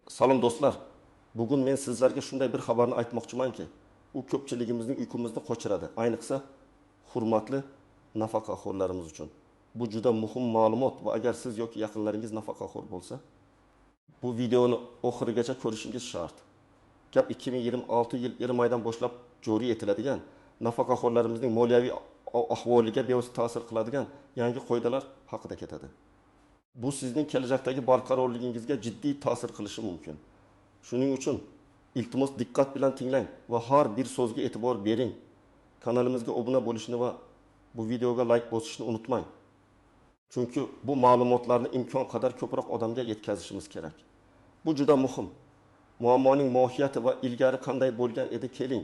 Salom do'stlar, bugun men sizlarga shunday bir xabarni aytmoqchimanki, u ko'pchiligimizning uyqumizni qochiradi, ayniqsa hurmatli nafaqaxo'rlarimiz uchun. Bu juda muhim ma'lumot va agar siz yoki yaqinlaringiz nafaqaxo'r bo'lsa, bu videoni oxirigacha ko'rishingiz shart. Gap 2026 yil 20 oydan boshlab joriy etiladigan nafaqaxo'rlarimizning moliyaviy ahvoliga bevosita ta'sir qiladigan yangi qoidalar haqida ketadi. Bu sizning kelajakdagi barqarorligingizga jiddiy ta'sir qilishi mumkin. Shuning uchun iltimos diqqat bilan tinglang va har bir so'zga e'tibor bering. Kanalimizga obuna bo'lishni va bu videoga like bosishni unutmang. Chunki bu ma'lumotlarni imkon qadar ko'proq odamga yetkazishimiz kerak. Bu juda muhim. Muammoning mohiyati va ilgari qanday bo'lgan edi keling,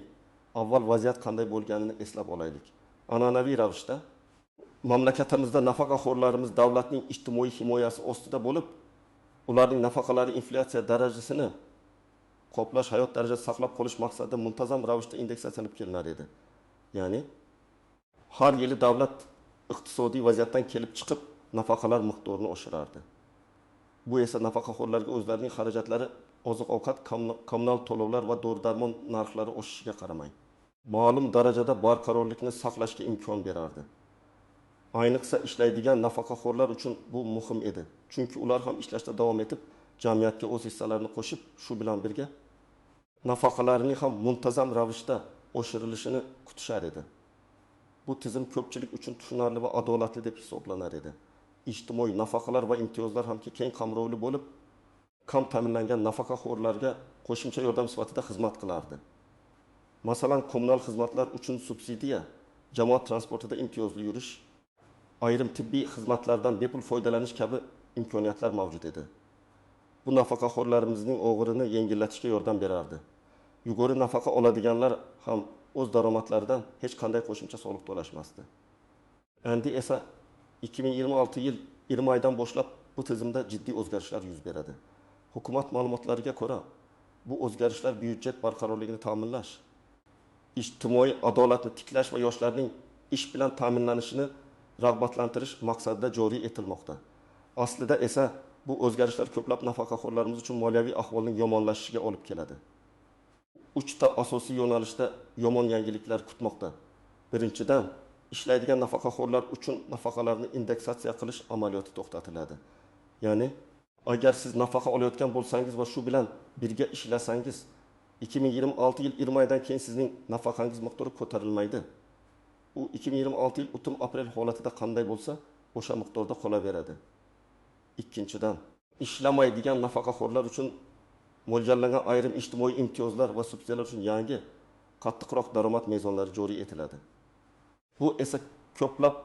avval vaziyat qanday bo'lganini eslab olaylik. An'anaviy ravishda mamlakatimizda nafaqaxo'rlarimiz davlatning ijtimoiy himoyasi ostida bo'lib, ularning nafaqalari inflyatsiya darajasini qoplash, hayot darajasini saqlab qolish maqsadida muntazam ravishda indeksatsiyalanib kelinar edi. Ya'ni har yili davlat iqtisodiy vaziyatdan kelib chiqib nafaqalar miqdorini oshirardi. Bu esa nafaqaxo'rlarga o'zlarining xarajatlari, oziq-ovqat, kommunal to'lovlar va dori-darmon narxlari oshishiga qaramay ma'lum darajada barqarorlikni saqlashga imkon berardi. Ayniqsa ishlaydigan nafaqaxo'rlar uchun bu muhim edi. Chunki ular ham ishlashda davom etib, jamiyatga o'z hissalarini qo'shib, shu bilan birga nafaqalarining ham muntazam ravishda oshirilishini kutishar edi. Bu tizim ko'pchilik uchun tushunarli va adolatli deb hisoblanar edi. Ijtimoiy nafaqalar va imtiyozlar hamki keng qamrovli bo'lib, kam ta'minlangan nafaqaxo'rlarga qo'shimcha yordam sifatida xizmat qilardi. Masalan, kommunal xizmatlar uchun subsidiya, jamoat transportida imtiyozli yurish, ayrim tibbiy xizmatlardan bepul foydalanish kabi imkoniyatlar mavjud edi. Bu nafaqaxo'rlarimizning og'irini yengillatishga yordam berardi. Yuqori nafaqa oladiganlar ham o'z daromadlaridan hech qanday qo'shimcha soliq to'lashmasdi. Endi esa 2026 yil 20 oydan boshlab bu tizimda jiddiy o'zgarishlar yuz beradi. Hukumat ma'lumotlariga ko'ra, bu o'zgarishlar byudjet barqarorligini ta'minlash, ijtimoiy adolatni tiklash va yoshlarning ish bilan ta'minlanishini rag'batlantirish maqsadida joriy etilmoqda. Aslida esa bu o'zgarishlar ko'plab nafaqaxo'rlarimiz uchun moliyaviy ahvolning yomonlashishiga olib keladi. 3 ta asosiy yo'nalishda yomon yangiliklar kutmoqda. Birinchidan, ishlaydigan nafaqaxo'rlar uchun nafaqalarni indeksatsiya qilish amaliyoti to'xtatiladi. Ya'ni, agar siz nafaqa olayotgan bo'lsangiz va shu bilan birga ishlasangiz, 2026 yil 20 oydan keyin sizning nafaqangiz miqdori ko'tarilmaydi. U 2026 yil o'tim aprel holatida qanday bo'lsa, o'sha miqdorda qolaveradi. Ikkinchidan, ishlamaydigan nafaqaxo'rlar uchun mo'ljallangan ayrim ijtimoiy imtiyozlar va subsidiyalar uchun yangi, qattiqroq daromad mezonlari joriy etiladi. Bu esa ko'plab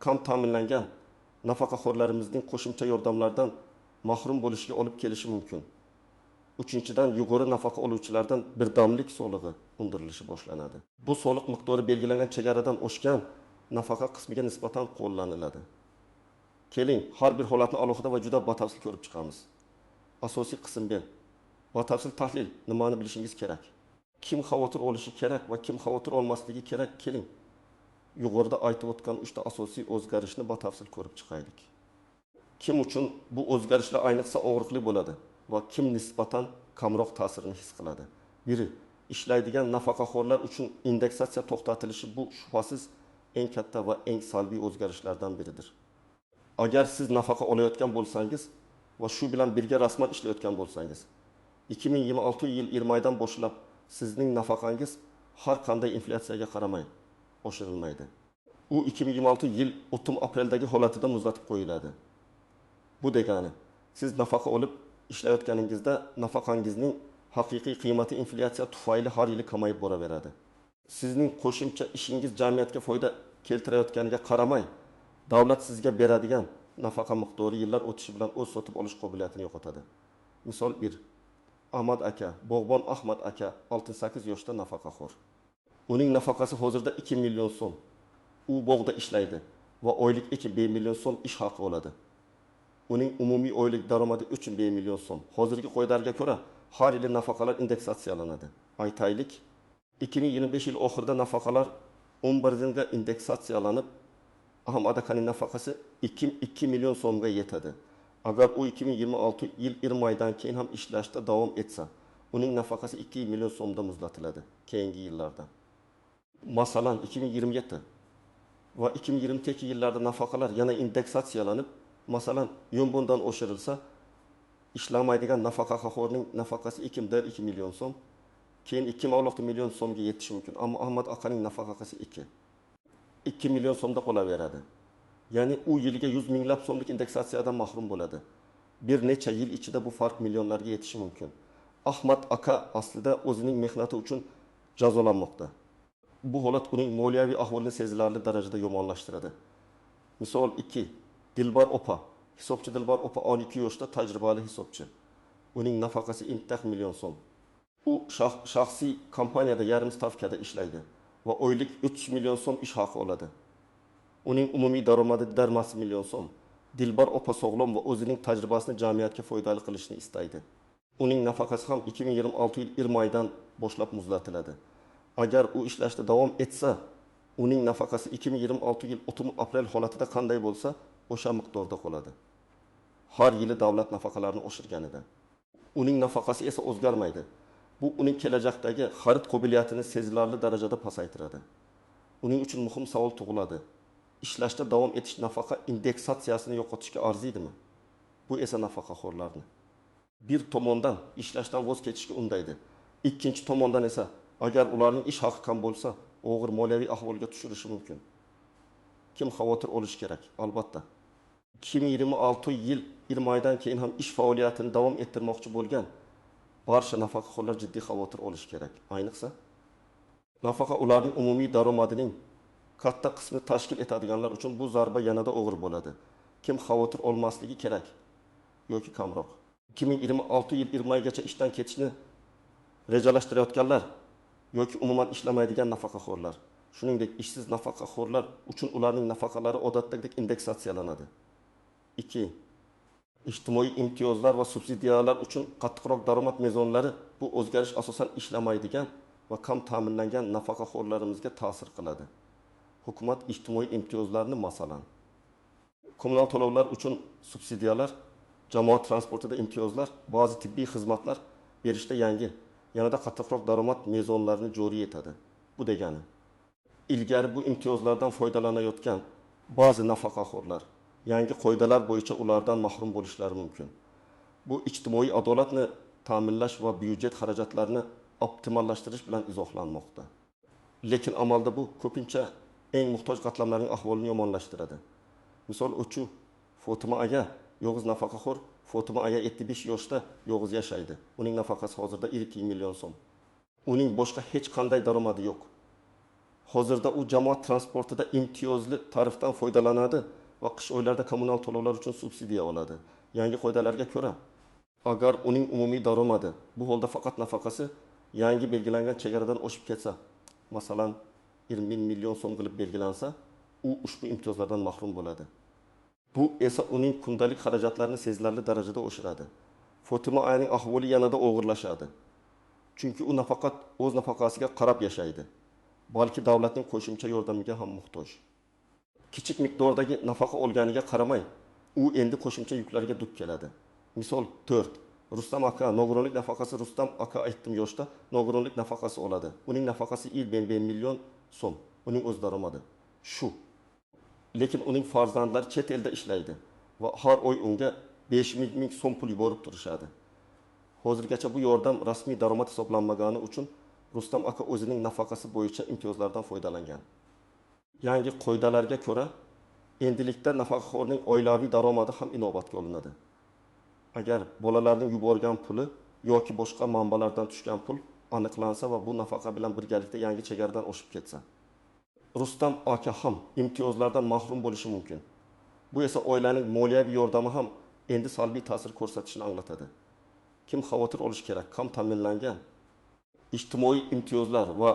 kam ta'minlangan nafaqaxo'rlarimizning qo'shimcha yordamlardan mahrum bo'lishiga olib kelishi mumkin. Uchinchidan, yuqori nafaqa oluvchilardan birdamlik solig'i undirilishi boshlanadi. Bu soliq miqdori belgilangan chegaradan oshgan nafaqa qismiga nisbatan qo'llaniladi. Keling, har bir holatni alohida va juda batafsil ko'rib chiqamiz. Asosiy qismga batafsil tahlil nimani bilishingiz kerak? Kim xavotir olishi kerak va kim xavotir olmasligi kerak? Keling, yuqorida aytib o'tgan 3 ta asosiy o'zgarishni batafsil ko'rib chiqaylik. Kim uchun bu o'zgarishlar ayniqsa og'riqli bo'ladi va kim nisbatan kamroq ta'sirini his qiladi? Biri, ishlaydigan nafaqaxo'rlar uchun indeksatsiya to'xtatilishi bu shubhasiz eng katta va eng salbiy o'zgarishlardan biridir. Agar siz nafaqa olayotgan bo'lsangiz va shu bilan birga rasman ishlayotgan bo'lsangiz, 2026 yil 20 oydan boshlab sizning nafaqangiz har qanday inflyatsiyaga qaramay oshirilmaydi. U 2026 yil o'tim apreldagi holatidan muzlatib qo'yiladi. Bu degani, siz nafaqa olib ishlayotganingizda nafaqangizning haqiqiy qiymati inflyatsiya tufayli har yili kamayib boraveradi. Sizning qo'shimcha ishingiz jamiyatga foyda keltirayotganiga qaramay, davlat sizga beradigan nafaqa miqdori yillar o'tishi bilan o'z sotib olish qobiliyatini yo'qotadi. Misol 1. Ahmad aka, Bog'bon Ahmad aka 68 yoshda nafaqaxo'r. Uning nafaqasi hozirda 2 million so'm. U bog'da ishlaydi va oylik 2 million so'm ish haqi oladi. Uning umumiy oylik daromadi 3 million so'm. Hozirgi qoidalarga ko'ra har yili nafaqalar indeksatsiyalanadi. Aytaylik, 2025 yil oxirida nafaqalar 11-ga indeksatsiyalanib, Ahmad akaning nafaqasi 2 million so'mga yetadi. Agar u 2026 yil 20 oydan keyin ham ishlashda davom etsa, uning nafaqasi 2 million so'mda muzlatiladi keyingi yillarda. Masalan, 2027 va 2022 yillarda nafaqalar yana indeksatsiyalanib, masalan, bundan oshirilsa, ishlamaydigan nafaqaxo'rning nafaqasi 2 million so'm, keyin 2,6 million so'mga yetishi mumkin. Ammo Ahmad akaning nafaqasi 2 million so'mda qolaveradi. Ya'ni u yiliga 100 minglab so'mlik indeksatsiyadan mahrum bo'ladi. Bir necha yil ichida bu farq millionlarga yetishi mumkin. Ahmad aka aslida o'zining mehnati uchun jazolanmoqda. Bu holat uning moliyaviy ahvolini sezilarli darajada yomonlashtiradi. Misol 2. Dilbar opa. Hisobchi Dilbar opa 12 yoshda tajribali hisobchi. Uning nafaqasi 1 million so'm. U shaxsiy kompaniyada yarim stavkada ishlaydi va oylik 3 million so'm ish haqi oladi. Uning umumiy daromadi 1 million so'm. Dilbar opa sog'lom va o'zining tajribasini jamiyatga foydali qilishni istaydi. Uning nafaqasi ham 2026 yil 20 oydan boshlab muzlatiladi. Agar u ishlashda davom etsa, uning nafaqasi 2026 yil 30 aprel holatida qanday bo'lsa, o'sha miqdorda qoladi. Har yili davlat nafaqalarini oshirganida. Uning nafaqasi esa o'zgarmaydi. Bu uning kelajakdagi xarid qobiliyatini sezilarli darajada pasaytiradi. Uning uchun muhim savol tug'iladi. Ishlashda davom etish nafaqa indeksatsiyasini yo'qotishga arziydimi? Bu esa nafaqaxo'rlarni bir tomondan ishlashdan voz kechishga undaydi. Ikkinchi tomondan esa agar ularning ish haqi kam bo'lsa, og'ir moliyaviy ahvolga tushirishi mumkin. Kim xavotir olish kerak? Albatta. 2026 yil 20 oydan keyin ham ish faoliyatini davom ettirmoqchi bo'lgan barcha nafaqaxo'rlar jiddiy xavotir olish kerak. Ayniqsa, nafaqa ularning umumiy daromadining katta qismini tashkil etadiganlar uchun bu zarba yanada og'ir bo'ladi. Kim xavotir olmasligi kerak yoki kamroq. 2026 yil 20 oygacha ishdan ketishni rejalashtirayotganlar yoki umuman ishlamaydigan nafaqaxo'rlar, shuningdek ishsiz nafaqaxo'rlar uchun ularning nafaqalari odatdagidek indeksatsiyalanadi. 2. Ijtimoiy imtiyozlar va subsidiyalar uchun qattiqroq daromad mezonlari bu o'zgarish asosan ishlamaydigan va kam ta'minlangan nafaqaxo'rlarimizga ta'sir qiladi. Hukumat ijtimoiy imtiyozlarni, masalan, kommunal to'lovlar uchun subsidiyalar, jamoat transportida imtiyozlar, ba'zi tibbiy xizmatlar berishda yanada qattiqroq daromad mezonlarini joriy etadi. Bu degani, ilgari bu imtiyozlardan foydalanayotgan ba'zi nafaqaxo'rlar yangi qoidalar bo'yicha ulardan mahrum bo'lishlari mumkin. Bu ijtimoiy adolatni ta'minlash va byudjet xarajatlarini optimallashtirish bilan izohlanmoqda. Lekin amalda bu ko'pincha eng muhtoj qatlamlarning ahvolini yomonlashtiradi. Misol uchun, Fotima aya yolg'iz nafaqaxo'r. Fotima aya 75 yoshda yolg'iz yashaydi. Uning nafaqasi hozirda 2 million so'm. Uning boshqa hech qanday daromadi yo'q. Hozirda u jamoat transportida imtiyozli tarifdan foydalanadi va qish oylarida kommunal to'lovlar uchun subsidiya oladi. Yangi qoidalarga ko'ra, agar uning umumiy daromadi bu holda faqat nafaqasi yangi belgilangan chegaradan oshib ketsa, masalan 20 million so'm qilib belgilansa, u ushbu imtiyozlardan mahrum bo'ladi. Bu esa uning kundalik xarajatlarini sezilarli darajada oshiradi. Fotima ayaning ahvoli yanada og'irlashadi. Chunki u nafaqat o'z nafaqasiga qarab yashaydi, balki davlatning qo'shimcha yordamiga ham muhtoj. Kichik miqdordagi nafaqa olganiga qaramay, u endi qo'shimcha yuklarga duch keladi. Misol 4. Rustam aka nogironlik nafaqasi. Rustam aka aytdim yoshda nogironlik nafaqasi oladi. Uning nafaqasi 1 million so'm. Uning o'z daromadi shu. Lekin uning farzandlari chet elda ishlaydi va har oy unga 5 ming so'm pul yuborib turishadi. Hozirgacha bu yordam rasmiy daromad hisoblanmagani uchun Rustam aka o'zining nafaqasi bo'yicha imtiyozlardan foydalangan. Yangi qoidalarga ko'ra, endilikda nafaqaxo'rning oilaviy daromadi ham inobatga olinadi. Agar bolalarning yuborgan puli yoki boshqa manbalardan tushgan pul aniqlansa va bu nafaqa bilan birgalikda yangi chegaradan oshib ketsa, Rustam aka ham imtiyozlardan mahrum bo'lishi mumkin. Bu esa oilaning moliyaviy yordami ham endi salbiy ta'sir ko'rsatishini anglatadi. Kim xavotir olish kerak? Kam ta'minlangan ijtimoiy imtiyozlar va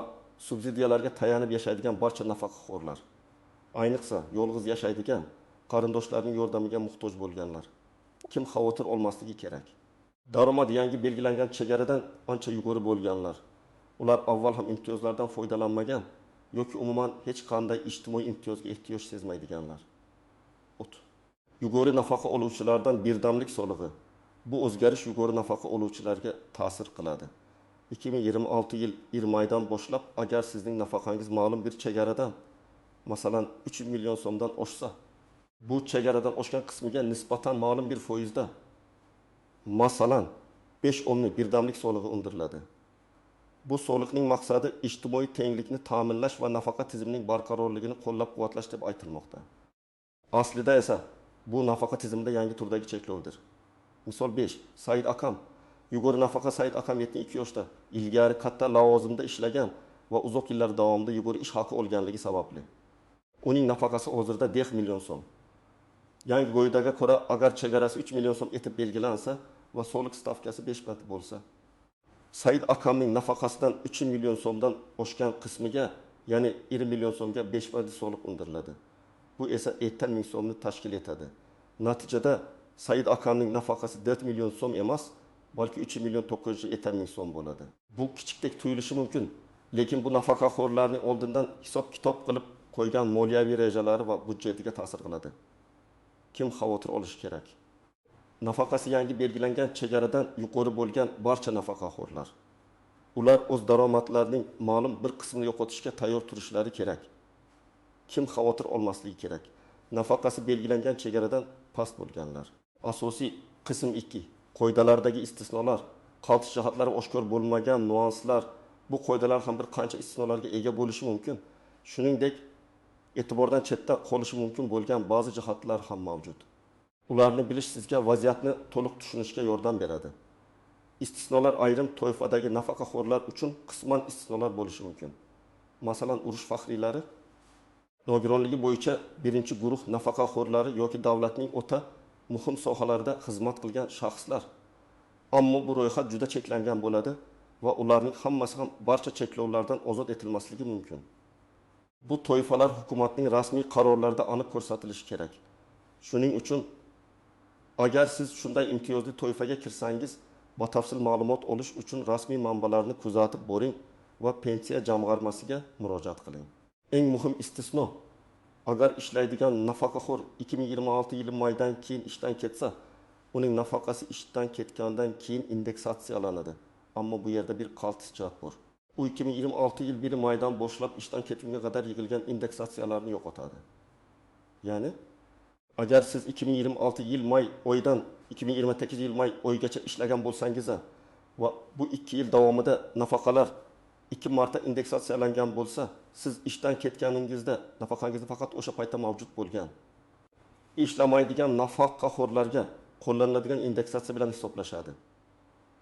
subsidiyalarga tayanib yashaydigan barcha nafaqaxo'rlar, ayniqsa yolg'iz yashaydigan, qarindoshlarining yordamiga muhtoj bo'lganlar. Kim xavotir olmasligi kerak? Daromad yangi belgilangan chegaradan ancha yuqori bo'lganlar. Ular avval ham imtiyozlardan foydalanmagan yoki umuman hech qanday ijtimoiy imtiyozga ehtiyoj sezmaydiganlar. Yuqori nafaqa oluvchilardan birdamlik solig'i. Bu o'zgarish yuqori nafaqa oluvchilarga ta'sir qiladi. 2026 yil 20 oydan boshlab agar sizning nafaqangiz ma'lum bir chegaradan, masalan 3 million so'mdan oshsa, bu chegaradan oshgan qismiga nisbatan ma'lum bir foizda, masalan 5 o'nlik birdamlik solig'i undiriladi. Bu soliqning maqsadi ijtimoiy tenglikni ta'minlash va nafaqa tizimining barqarorligini qo'llab-quvvatlash deb aytilmoqda. Aslida esa bu nafaqa tizimida yangi turdagi cheklovdir. Misol 5. Said Akam. Yuqori nafaqa Said Akam 72 yoshda ilgari katta lavozimda ishlagan va uzoq yillar davomida yuqori ish haqi olganligi sababli. Uning nafaqasi hozirda 10 million so'm. Yangi qoidaga ko'ra agar chegarasi 3 million so'm etib belgilansa va soliq stavkasi 5% bo'lsa, Said Akamning nafaqasidan 3 million so'mdan oshgan qismiga, ya'ni 20 million so'mga 5% soliq undiriladi. Bu esa 70 ming so'mni tashkil etadi. Natijada Said Akamning nafaqasi 4 million so'm emas, balki 3 million 970 ming so'm bo'ladi. Bu kichikdek tuyulishi mumkin, lekin bu nafaqaxo'rlarning oldindan hisob-kitob qilib qo'ygan moliyaviy rejalari va budjetiga ta'sir qiladi. Kim xavotir olishi kerak? Nafaqasi yangi belgilangan chegaradan yuqori bo'lgan barcha nafaqaxo'rlar. Ular o'z daromadlarining ma'lum bir qismini yo'qotishga tayyor turishlari kerak. Kim xavotir olmasligi kerak? Nafaqasi belgilangan chegaradan past bo'lganlar. Asosiy qism 2. Qoidalardagi istisnolar, qaltis jihatlari oshkor bo'lmagan nuanslar. Bu qoidalar ham bir qancha istisnolarga ega bo'lishi mumkin. Shuningdek, e'tibordan chetda qolishi mumkin bo'lgan ba'zi jihatlar ham mavjud. Ularni bilish sizga vaziyatni to'liq tushunishga yordam beradi. Istisnolar ayrim toifadagi nafaqaxo'rlar uchun qisman istisnolar bo'lishi mumkin. Masalan, urush faxriylari, nogironligi bo'yicha birinchi guruh nafaqaxo'rlari yoki davlatning o'ta muhim sohalarida xizmat qilgan shaxslar. Ammo bu ro'yxat juda cheklangan bo'ladi va ularning hammasi ham barcha cheklovlardan ozod etilmasligi mumkin. Bu toifalar hukumatning rasmiy qarorlarida aniq ko'rsatilishi kerak. Shuning uchun agar siz shunday imtiyozli toifaga kirsangiz, batafsil ma'lumot olish uchun rasmiy manbalarni kuzatib boring va pensiya jamg'armasiga murojaat qiling. Eng muhim istisno, agar ishlaydigan nafaqaxo'r 2026 yil maydan keyin ishdan ketsa, uning nafaqasi ishdan ketgandan keyin indeksatsiyalanadi. Ammo bu yerda bir qaltis jihat bor. U 2026 yil 1 maydan boshlab ishdan ketgunga qadar yig'ilgan indeksatsiyalarni yo'qotadi. Ya'ni agar siz 2026 yil may oydan 2028 yil may oygacha ishlagan bo'lsangiz va bu 2 yil davomida nafaqalar 2 marta indeksatsiyalangan bo'lsa, siz ishdan ketganingizda nafaqangizni faqat o'sha paytda mavjud bo'lgan. Ishlamaydigan nafaqaxo'rlarga qo'llaniladigan indeksatsiya bilan hisoblashadi.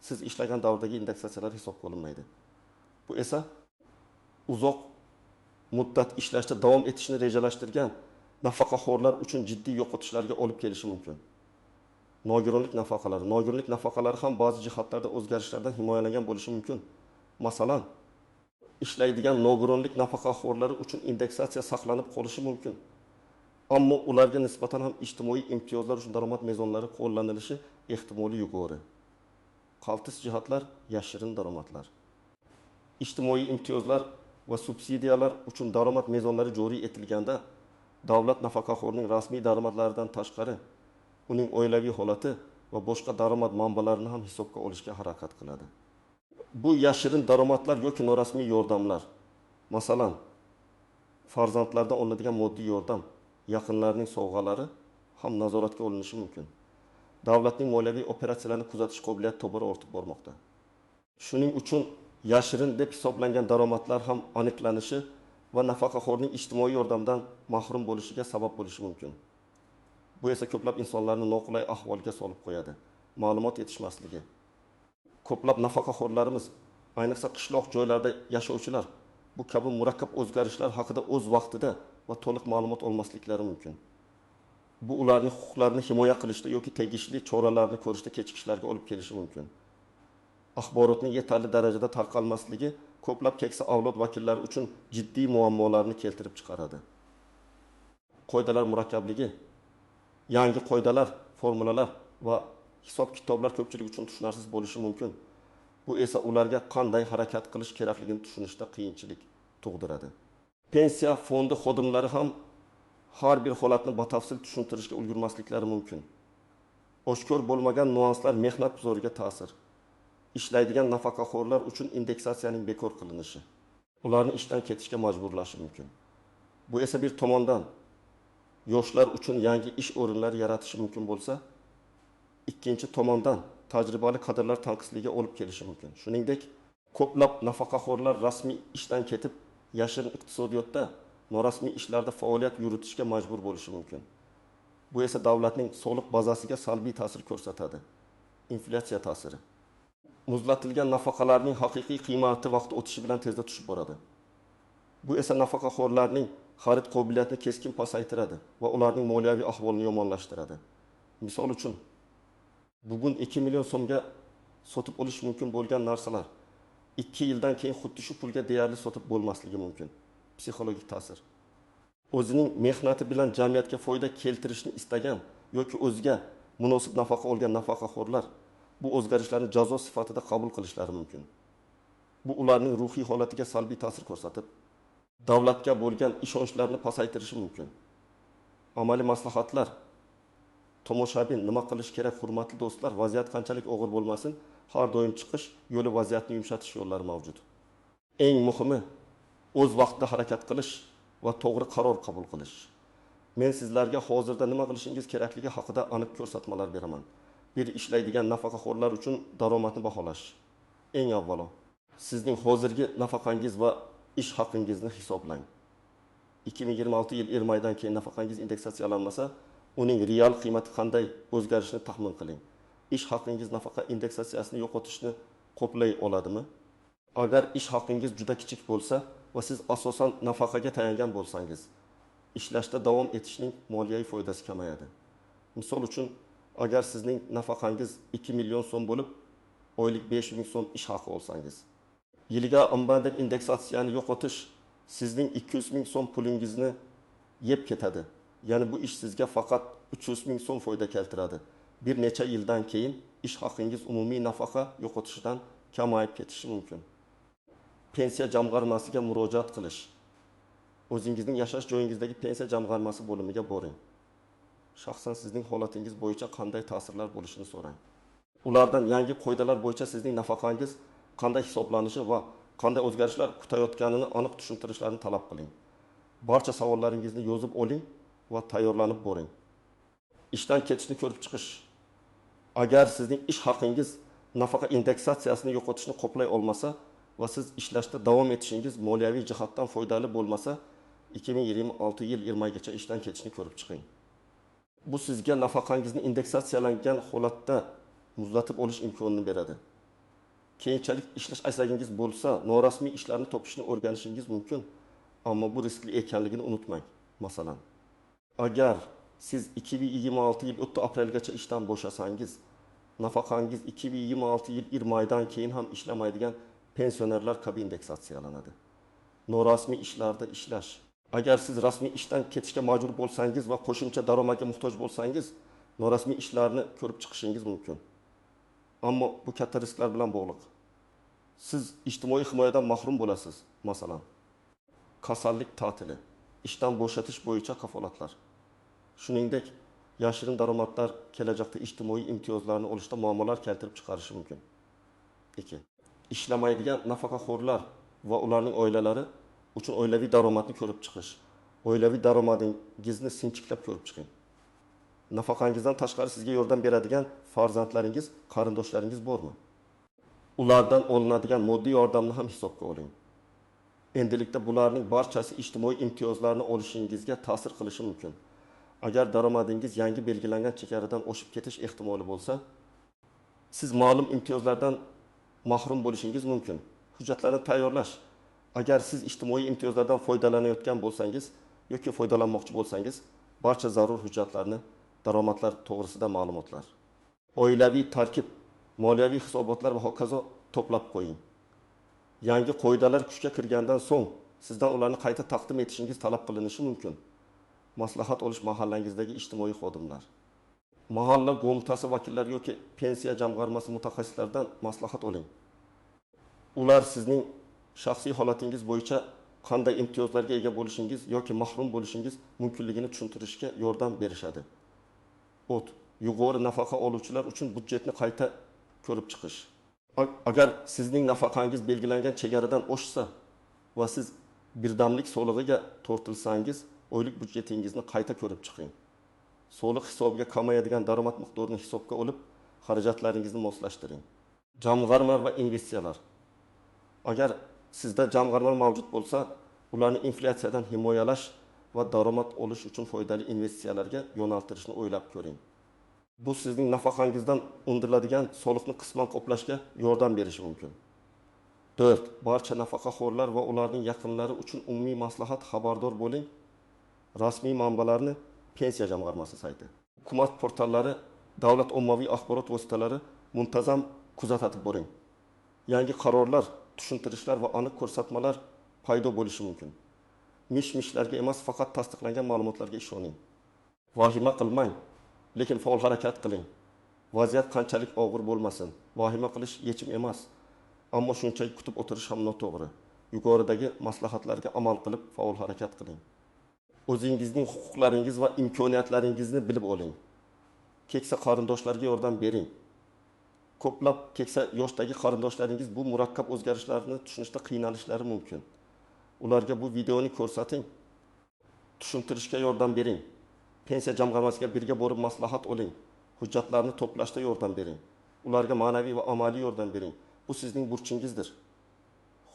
Siz ishlagan davrdagi indeksatsiyalar hisobga olinmaydi. Bu esa uzoq muddat ishlashda davom etishni rejalashtirgan nafaqaxo'rlar uchun jiddiy yo'qotishlarga olib kelishi mumkin. Nogironlik nafaqalari ham ba'zi jihatlarda o'zgarishlardan himoyalangan bo'lishi mumkin. Masalan, ishlaydigan nogironlik nafaqaxo'rlari uchun indeksatsiya saqlanib qolishi mumkin. Ammo ularga nisbatan ham ijtimoiy imtiyozlar uchun daromad mezonlari qo'llanilishi ehtimoli yuqori. Qaltis jihatlar, yashirin daromadlar. Ijtimoiy imtiyozlar va subsidiyalar uchun daromad mezonlari joriy etilganda, davlat nafaqaxo'rning rasmiy daromadlaridan tashqari uning oilaviy holati va boshqa daromad manbalarini ham hisobga olishga harakat qiladi. Bu yashirin daromadlar yoki norasmiy yordamlar, masalan, farzandlardan olinadigan moddiy yordam, yaqinlarning sovg'alari ham nazoratga olinishi mumkin. Davlatning moliyaviy operatsiyalarini kuzatish qobiliyati tobora ortib bormoqda. Shuning uchun yashirin deb hisoblangan daromadlar ham aniqlanishi va nafaqaxo'rning ijtimoiy yordamdan mahrum bo'lishiga sabab bo'lishi mumkin. Bu esa ko'plab insonlarni noqulay ahvolga solib qo'yadi. Ma'lumot yetishmasligi. Ko'plab nafaqaxo'rlarimiz, ayniqsa qishloq joylarda yashovchilar, bu kabi murakkab o'zgarishlar haqida o'z vaqtida va to'liq ma'lumot olmasliklari mumkin. Bu ularning huquqlarini himoya qilishda yoki tegishli choralarni ko'rishda kechikishlarga olib kelishi mumkin. Axborotning yetarli darajada tarqalmasligi ko'plab keksa avlod vakillari uchun jiddiy muammolarni keltirib chiqaradi. Qoidalar murakkabligi, yangi qoidalar, formulalar va hisob-kitoblar ko'pchilik uchun tushunarsiz bo'lishi mumkin. Bu esa ularga qanday harakat qilish kerakligini tushunishda qiyinchilik tug'diradi. Pensiya fondi xodimlari ham har bir holatni batafsil tushuntirishga ulgurmasliklari mumkin. Oshkor bo'lmagan nuanslar mehnat bozoriga ta'sir. Ishlaydigan nafaqaxo'rlar uchun indeksatsiyaning bekor qilinishi ularni ishdan ketishga majburlashi mumkin. Bu esa bir tomondan yoshlar uchun yangi ish o'rinlari yaratishi mumkin bo'lsa, ikkinchi tomondan tajribali kadrlar tanqisligiga olib kelishi mumkin. Shuningdek, ko'plab nafaqaxo'rlar rasmiy ishdan ketib, yashirin iqtisodiyotda norasmiy ishlarda faoliyat yuritishga majbur bo'lishi mumkin. Bu esa davlatning soliq bazasiga salbiy ta'sir ko'rsatadi. Inflyatsiya ta'siri. Muzlatilgan nafaqalarning haqiqiy qiymati vaqt o'tishi bilan tezda tushib boradi. Bu esa nafaqaxo'rlarning xarid qobiliyatini keskin pasaytiradi va ularning moliyaviy ahvolini yomonlashtiradi. Misol uchun, bugun 2 million so'mga sotib olish mumkin bo'lgan narsalar 2 yildan keyin xuddi shu pulga deyarli sotib bo'lmasligi mumkin. Psixologik ta'sir. O'zining mehnati bilan jamiyatga foyda keltirishni istagan yoki o'ziga munosib nafaqa olgan nafaqaxo'rlar bu o'zgarishlarni jazo sifatida qabul qilishlari mumkin. Bu ularning ruhiy holatiga salbiy ta'sir ko'rsatib, davlatga bo'lgan ishonchlarini pasaytirishi mumkin. Amaliy maslahatlar. Tomoshabin nima qilish kerak, hurmatli do'stlar? Vaziyat qanchalik og'ir bo'lmasin, har doim chiqish yo'li vaziyatni yumshatish yo'llari mavjud. Eng muhimi o'z vaqtida harakat qilish va to'g'ri qaror qabul qilish. Men sizlarga hozirda nima qilishingiz kerakligi haqida aniq ko'rsatmalar beraman. Bir ishlaydigan nafaqaxo'rlar uchun daromadni baholash. Eng avvalo, sizning hozirgi nafaqangiz va ish haqingizni hisoblang. 2026 yil 1 maydan keyin nafaqangiz indeksatsiyalanmasa, uning real qiymati qanday o'zgarishini taxmin qiling. Ish haqingiz nafaqa indeksatsiyasini yo'qotishni qoplay oladimi? Agar ish haqingiz juda kichik bo'lsa va siz asosan nafaqaga tayangan bo'lsangiz, ishlashda davom etishning moliyaviy foydasi kamayadi. Misol uchun, agar sizning nafaqangiz 2 million so'm bo'lib, oylik 5 ming so'm ish haqi olsangiz, yiliga ombandek indeksatsiyani yo'qotish sizning 200 ming so'm pulingizni yeb ketadi. Ya'ni bu ish sizga faqat 300 ming so'm foyda keltiradi. Bir necha yildan keyin ish haqingiz umumiy nafaqa yo'qotishidan kamayib ketishi mumkin. Pensiya jamg'armasiga murojaat qilish. O'zingizning yashash joyingizdagi pensiya jamg'armasi bo'limiga boring. Shaxsan sizning holatingiz bo'yicha qanday ta'sirlar bo'lishini so'rang. Ulardan yangi qoidalar bo'yicha sizning nafaqangiz qanday hisoblanishi va qanday o'zgarishlar kutayotganini aniq tushuntirishlarini talab qiling. Barcha savollaringizni yozib oling va tayyorlanib boring. Ishdan ketishni ko'rib chiqish. Agar sizning ish haqingiz nafaqa indeksatsiyasini yo'qotishni qoplay olmasa va siz ishlashda davom etishingiz moliyaviy jihatdan foydali bo'lmasa, 2026 yil 1 maygacha ishdan ketishni ko'rib chiqing. Bu sizga nafaqangizni indeksatsiyalangan holatda muzlatib olish imkonini beradi. Keyinchalik ishlash asagingiz bo'lsa, norasmiy ishlarni topishni o'rganishingiz mumkin, ammo bu riskli ekanligini unutmang. Masalan, agar siz 2026 yil 3 aprelgacha ishdan bo'shasangiz, nafaqangiz 2026 yil 1 maydan keyin ham ishlamaydigan pensionerlar kabi indeksatsiyalanadi. Norasmiy ishlarda ishlash. Agar siz rasmiy ishdan ketishga majbur bo'lsangiz va qo'shimcha daromadga muhtoj bo'lsangiz, norasmiy ishlarni ko'rib chiqishingiz mumkin. Ammo bu katta risklar bilan bog'liq. Siz ijtimoiy himoyadan mahrum bo'lasiz. Masalan, kasallik ta'tili, ishdan bo'shatish bo'yicha kafolatlar. Shuningdek, yashirin daromadlar kelajakda ijtimoiy imtiyozlarni olishda muammolar keltirib chiqarishi mumkin. 2. Ishlamaydigan nafaqaxo'rlar va ularning oilalari uchun oilaviy daromadni ko'rib chiqish. Oilaviy daromadingizni sinchiklab ko'rib chiqing. Nafaqangizdan tashqari sizga yordam beradigan farzandlaringiz, qarindoshlaringiz bormi? Ulardan olinadigan moddiy yordamni ham hisobga oling. Endilikda bularning barchasi ijtimoiy imtiyozlarni olishingizga ta'sir qilishi mumkin. Agar daromadingiz yangi belgilangan chegaradan oshib ketish ehtimoli bo'lsa, siz ma'lum imtiyozlardan mahrum bo'lishingiz mumkin. Hujjatlarni tayyorlash. Agar siz ijtimoiy imtiyozlardan foydalanayotgan bo'lsangiz yoki foydalanmoqchi bo'lsangiz, barcha zarur hujjatlarni, daromadlar to'g'risida ma'lumotlar, oilaviy tarkib, moliyaviy hisobotlar va hokazo to'plab qo'ying. Yangi qoidalar kuchga kirgandan so'ng sizdan ularni qayta taqdim etishingiz talab qilinishi mumkin. Maslahat olish mahallangizdagi ijtimoiy xodimlar, mahalla qo'mitasi vakillari yoki pensiya jamg'armasi mutaxassislaridan maslahat oling. Ular sizning shaxsiy holatingiz bo'yicha qanday imtiyozlarga ega bo'lishingiz yoki mahrum bo'lishingiz mumkinligini tushuntirishga yordam berishadi. Yuqori nafaqa oluvchilar uchun budjetni qayta ko'rib chiqish. Agar sizning nafaqangiz belgilangan chegaradan oshsa va siz birdamlik solig'iga tortilsangiz, oylik budjetingizni qayta ko'rib chiqing. Soliq hisobiga kamayadigan daromad miqdorini hisobga olib, xarajatlaringizni moslashtiring. Jamg'arma va investitsiyalar. Agar sizda jamg'arma mavjud bo'lsa, ularni inflyatsiyadan himoyalash va daromad olish uchun foydali investitsiyalarga yo'naltirishni o'ylab ko'ring. Bu sizning nafaqangizdan undiriladigan soliqni qisman qoplashga yordam berishi mumkin. 4. Barcha nafaqaxo'rlar va ularning yaqinlari uchun umumiy maslahat xabardor bo'ling. Rasmiy manbalarni Pensiya jamg'armasi sayti, hukumat portallari, davlat ommaviy axborot vositalari muntazam kuzatib boring. Yangi qarorlar, tushuntirishlar va aniq ko'rsatmalar paydo bo'lishi mumkin. Mish-mishlarga emas, faqat tasdiqlangan ma'lumotlarga ishoning. Vahima qilmang, lekin faol harakat qiling. Vaziyat qanchalik og'ir bo'lmasin, vahima qilish yechim emas. Ammo shunchaki kutib o'tirish ham noto'g'ri. Yuqoridagi maslahatlarga amal qilib faol harakat qiling. O'zingizning huquqlaringiz va imkoniyatlaringizni bilib oling. Keksa qarindoshlarga yordam bering. Ko'plab keksa yoshdagi qarindoshlaringiz bu murakkab o'zgarishlarni tushunishda qiynalishlari mumkin. Ularga bu videoni ko'rsating. Tushuntirishga yordam bering. Pensiya jamg'armasiga birga borib maslahat oling. Hujjatlarni to'plashda yordam bering. Ularga ma'naviy va amaliy yordam bering. Bu sizning burchingizdir.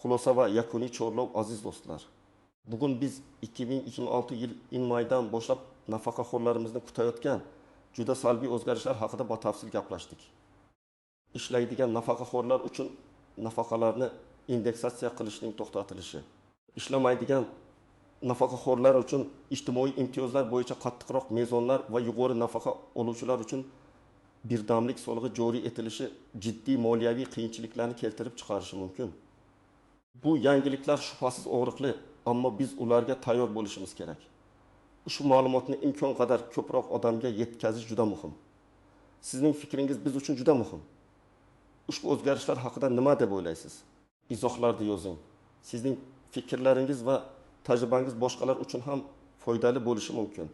Xulosa va yakuniy chorlov aziz do'stlar. Bugun biz 2026 yil iyun-maydan boshlab nafaqaxo'rlarimizni kutayotgan juda salbiy o'zgarishlar haqida batafsil gaplashdik. Ishlaydigan nafaqaxo'rlar uchun nafaqalarni indeksatsiya qilishning to'xtatilishi, ishlamaydigan nafaqaxo'rlar uchun ijtimoiy imtiyozlar bo'yicha qattiqroq mezonlar va yuqori nafaqa oluvchilar uchun birdamlik solig'i joriy etilishi jiddiy moliyaviy qiyinchiliklarni keltirib chiqarishi mumkin. Bu yangiliklar shubhasiz og'riqli, ammo biz ularga tayyor bo'lishimiz kerak. Ushbu ma'lumotni imkon qadar ko'proq odamga yetkazish juda muhim. Sizning fikringiz biz uchun juda muhim. Ushbu o'zgarishlar haqida nima deb o'ylaysiz? Izohlarda yozing. Sizning fikrlaringiz va tajribangiz boshqalar uchun ham foydali bo'lishi mumkin.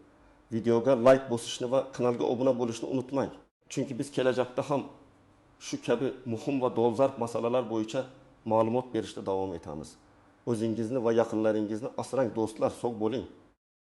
Videoga like bosishni va kanalga obuna bo'lishni unutmang. Chunki biz kelajakda ham shu kabi muhim va dolzarb masalalar bo'yicha ma'lumot berishda davom etamiz. O'zingizni va yaqinlaringizni asrang do'stlar, sog' bo'ling.